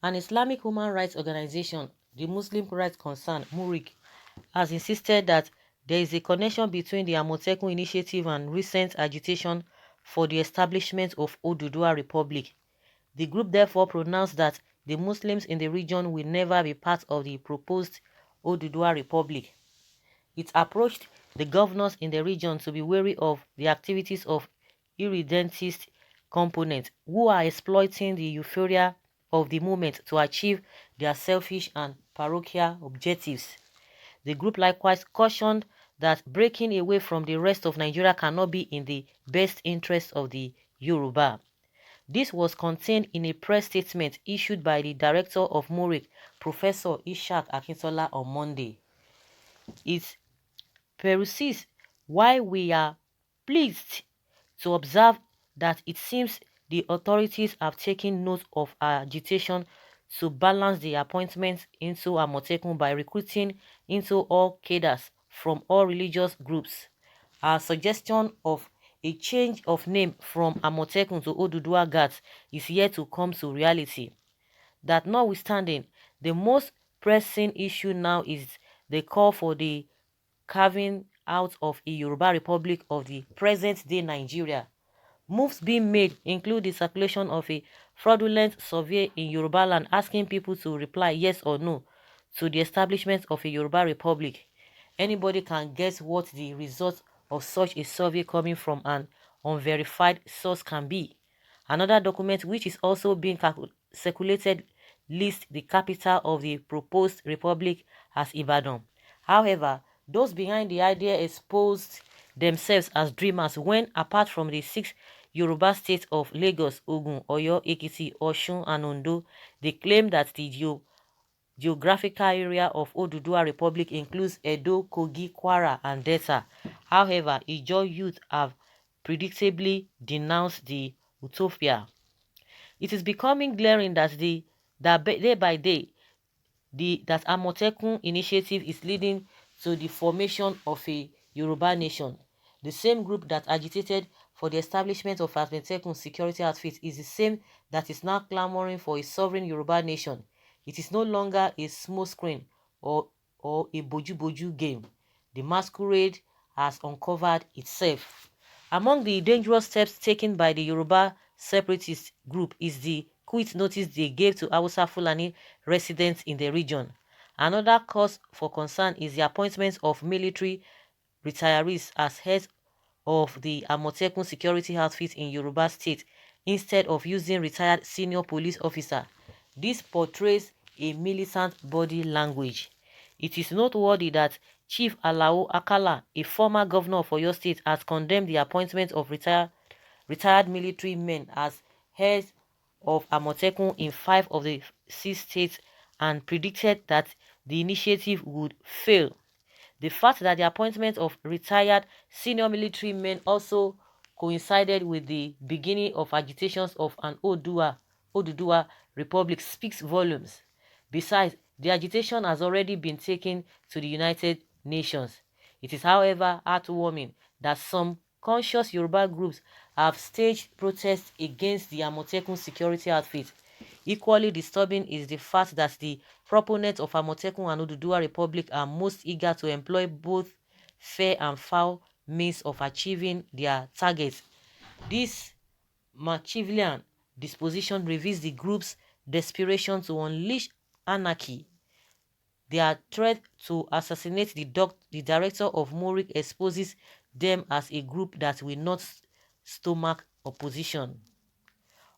An Islamic human rights organization, the Muslim Rights Concern (MURIC), has insisted that there is a connection between the Amotekun initiative and recent agitation for the establishment of Oduduwa Republic. The group therefore pronounced that the Muslims in the region will never be part of the proposed Oduduwa Republic. It approached the governors in the region to be wary of the activities of irredentist components who are exploiting the euphoria of the movement to achieve their selfish and parochial objectives. The group likewise cautioned that breaking away from the rest of Nigeria cannot be in the best interest of the Yoruba. This was contained in a press statement issued by the director of MURIC, Professor Ishaq Akintola, on Monday. It peruses why we are pleased to observe that it seems the authorities have taken note of our agitation to balance the appointments into Amotekun by recruiting into all cadres from all religious groups. Our suggestion of a change of name from Amotekun to Oduduwa Guards is yet to come to reality. That notwithstanding, the most pressing issue now is the call for the carving out of a Yoruba Republic of the present-day Nigeria. Moves being made include the circulation of a fraudulent survey in Yoruba land asking people to reply yes or no to the establishment of a Yoruba Republic. Anybody can guess what the result of such a survey coming from an unverified source can be. Another document which is also being circulated lists the capital of the proposed republic as Ibadan. However, those behind the idea exposed themselves as dreamers when, apart from the 6 Yoruba states of Lagos, Ogun, Oyo, Ekiti, Osun, and Ondo, they claim that the geographical area of Oduduwa Republic includes Edo, Kogi, Kwara, and Delta. However, Ijaw youth have predictably denounced the utopia. It is becoming glaring that day by day, that Amotekun initiative is leading to the formation of a Yoruba nation. The same group that agitated for the establishment of Amotekun security outfit is the same that is now clamoring for a sovereign Yoruba nation. It is no longer a smokescreen or a boju-boju game. The masquerade has uncovered itself. Among the dangerous steps taken by the Yoruba separatist group is the quit notice they gave to Hausa Fulani residents in the region. Another cause for concern is the appointment of military retirees as heads of the Amotekun security outfit in Yoruba state instead of using retired senior police officer. This portrays a militant body language. It is noteworthy that Chief Alao Akala, a former governor of Oyo State, has condemned the appointment of retired military men as heads of Amotekun in 5 of the 6 states and predicted that the initiative would fail. The fact that the appointment of retired senior military men also coincided with the beginning of agitations of an Oduduwa Republic speaks volumes. Besides, the agitation has already been taken to the United Nations. It is, however, heartwarming that some conscious Yoruba groups have staged protests against the Amotekun security outfit. Equally disturbing is the fact that the proponents of Amotekun and Oduduwa Republic are most eager to employ both fair and foul means of achieving their targets. This Machiavellian disposition reveals the group's desperation to unleash anarchy. Their threat to assassinate the director of MURIC exposes them as a group that will not stomach opposition.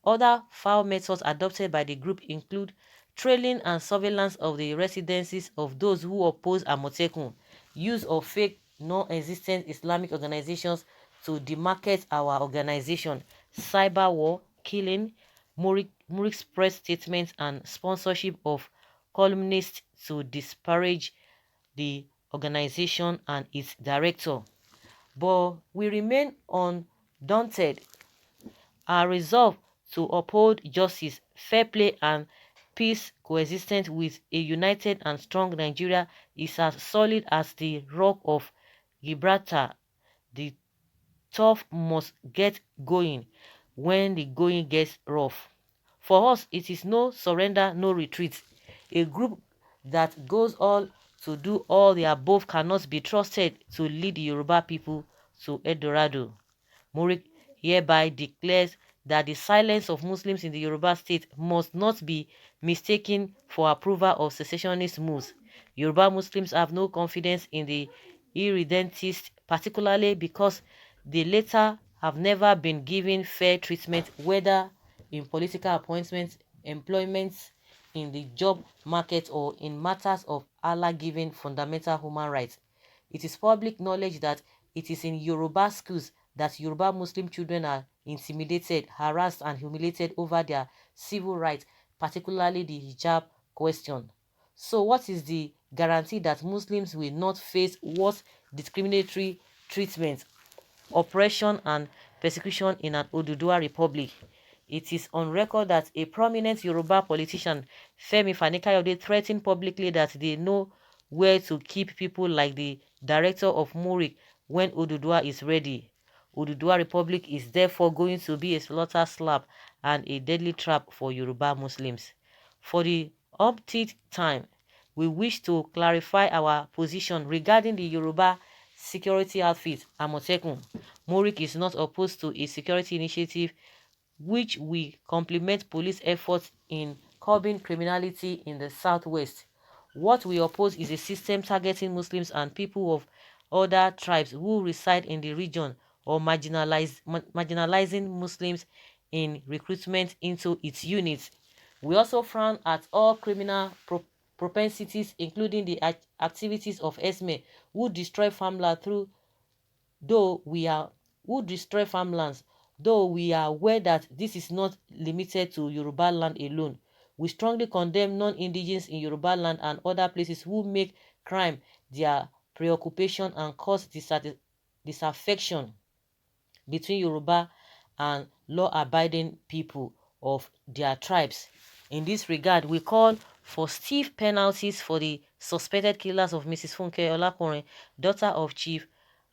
Other foul methods adopted by the group include trailing and surveillance of the residences of those who oppose Amotekun, use of fake non-existent Islamic organizations to demarcate our organization, cyber war, killing, MURIC's press statements, and sponsorship of columnists to disparage the organization and its director. But we remain undaunted. Our resolve to uphold justice, fair play, and peace coexistent with a united and strong Nigeria is as solid as the rock of Gibraltar. The tough must get going when the going gets rough. For us, it is no surrender, no retreat. A group that goes all to do all the above cannot be trusted to lead the Yoruba people to Eldorado. Murik hereby declares that the silence of Muslims in the Yoruba state must not be mistaken for approval of secessionist moves. Yoruba Muslims have no confidence in the irredentists, particularly because the latter have never been given fair treatment, whether in political appointments, employment, in the job market, or in matters of Allah-given fundamental human rights. It is public knowledge that it is in Yoruba schools that Yoruba Muslim children are intimidated, harassed, and humiliated over their civil rights, particularly the hijab question. So what is the guarantee that Muslims will not face worse discriminatory treatment, oppression, and persecution in an Oduduwa republic? It is on record that a prominent Yoruba politician, Femi Fani-Kayode, threatened publicly that they know where to keep people like the director of Murik when Oduduwa is ready. Oduduwa Republic is therefore going to be a slaughter slab and a deadly trap for Yoruba Muslims. For the umpteenth time, we wish to clarify our position regarding the Yoruba security outfit, Amotekun. Murik is not opposed to a security initiative which will complement police efforts in curbing criminality in the southwest. What we oppose is a system targeting Muslims and people of other tribes who reside in the region, or marginalizing Muslims in recruitment into its units. We also frown at all criminal propensities, including the activities of Esme, who destroy farmland through though we are who destroy farmlands, though we are aware that this is not limited to Yoruba land alone. We strongly condemn non-indigenous in Yoruba land and other places who make crime their preoccupation and cause disaffection between Yoruba and law-abiding people of their tribes. In this regard, we call for stiff penalties for the suspected killers of Mrs. Funke Olakunrin, daughter of Chief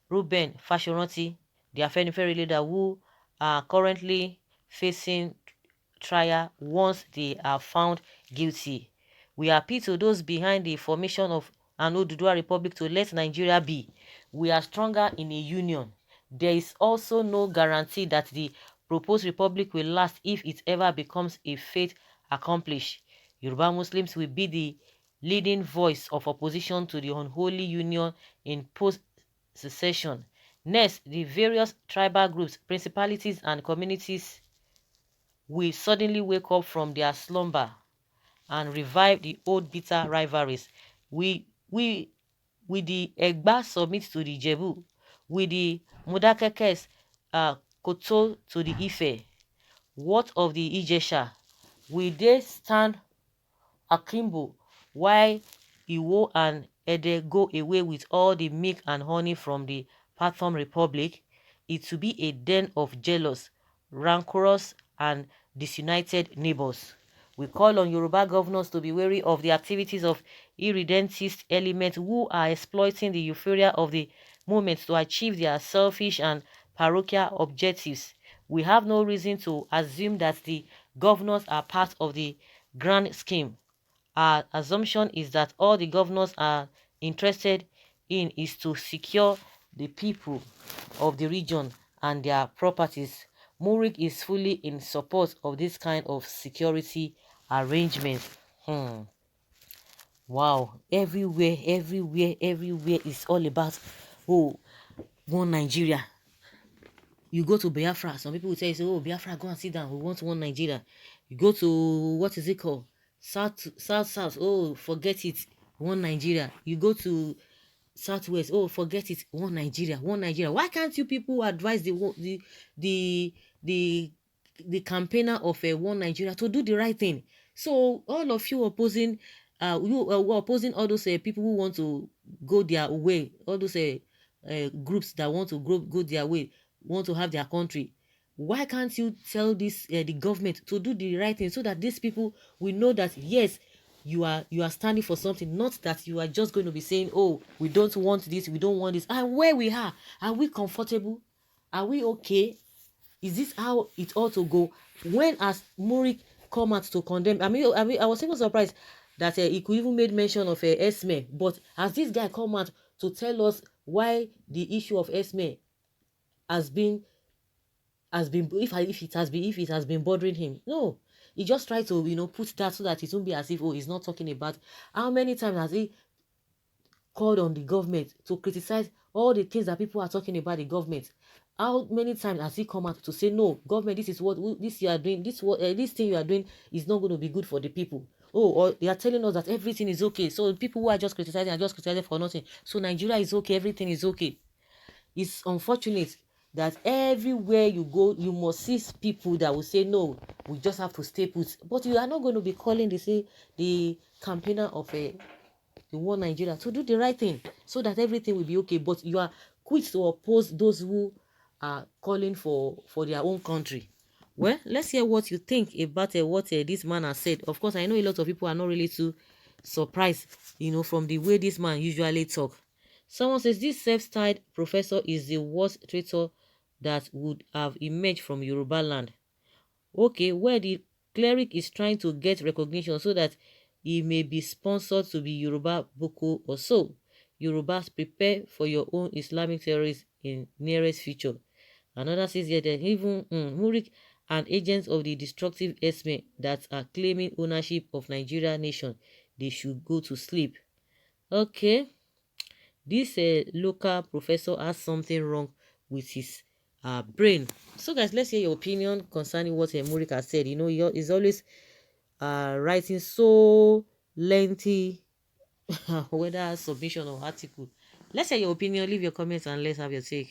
Reuben Fashoranti, the Afenifere leader, who are currently facing trial once they are found guilty. We appeal to those behind the formation of an Oduduwa Republic to let Nigeria be. We are stronger in a union. There is also no guarantee that the proposed republic will last if it ever becomes a fait accomplished. Yoruba Muslims will be the leading voice of opposition to the unholy union in post-secession. Next, the various tribal groups, principalities, and communities will suddenly wake up from their slumber and revive the old bitter rivalries. With the Egba submit to the Jebu, with the Mudakekes Koto to the Ife. What of the Ijesha? Will they stand akimbo while Iwo and Ede go away with all the milk and honey from the Pathom Republic? It will be a den of jealous, rancorous, and disunited neighbors. We call on Yoruba governors to be wary of the activities of irredentist elements who are exploiting the euphoria of the moment to achieve their selfish and parochial objectives. We have no reason to assume that the governors are part of the grand scheme. Our assumption is that all the governors are interested in is to secure the people of the region and their properties. Murik is fully in support of this kind of security arrangement. Wow, everywhere is all about, oh, one Nigeria. You go to Biafra, some people will tell you, oh, Biafra, go and sit down, we want one Nigeria. You go to, what is it called? South, oh, forget it, one Nigeria. You go to Southwest, oh, forget it, one Nigeria. Why can't you people advise the campaigner of one Nigeria to do the right thing? So all of you opposing, opposing all those people who want to go their way, all those groups that want to go their way, want to have their country. Why can't you tell this the government to do the right thing so that these people will know that yes, you are standing for something, not that you are just going to be saying, oh, we don't want this, we don't want this. And where we are we comfortable? Are we okay? Is this how it ought to go? When has Murik come out to condemn. I was even surprised that he could even made mention of Esme. But as this guy come out to tell us why the issue of Esme has been if it has been bothering him, no, he just tried to put that so that it won't be as if, oh, he's not talking about. How many times has he called on the government to criticize all the things that people are talking about the government? How many times has he come out to say, no, government, this is what this you are doing, this thing you are doing is not going to be good for the people? Oh, or they are telling us that everything is okay. So people who are just criticizing are just criticizing for nothing. So Nigeria is okay, everything is okay. It's unfortunate that everywhere you go, you must see people that will say, no, we just have to stay put. But you are not going to be calling the campaigner of the one Nigeria to do the right thing so that everything will be okay. But you are quick to oppose those who are calling for their own country. Well, let's hear what you think about what this man has said. Of course, I know a lot of people are not really too surprised, from the way this man usually talk. Someone says this self-styled professor is the worst traitor that would have emerged from Yoruba land. Okay, where the cleric is trying to get recognition so that he may be sponsored to be Yoruba Boko or so. Yorubas, prepare for your own Islamic terrorists in nearest future. Another says that even Murik and agents of the destructive Esme that are claiming ownership of Nigeria nation, they should go to sleep. Okay, this local professor has something wrong with his brain. So guys, let's hear your opinion concerning what Murik has said. He's always writing so lengthy whether submission or article. Let's hear your opinion, leave your comments, and let's have your take.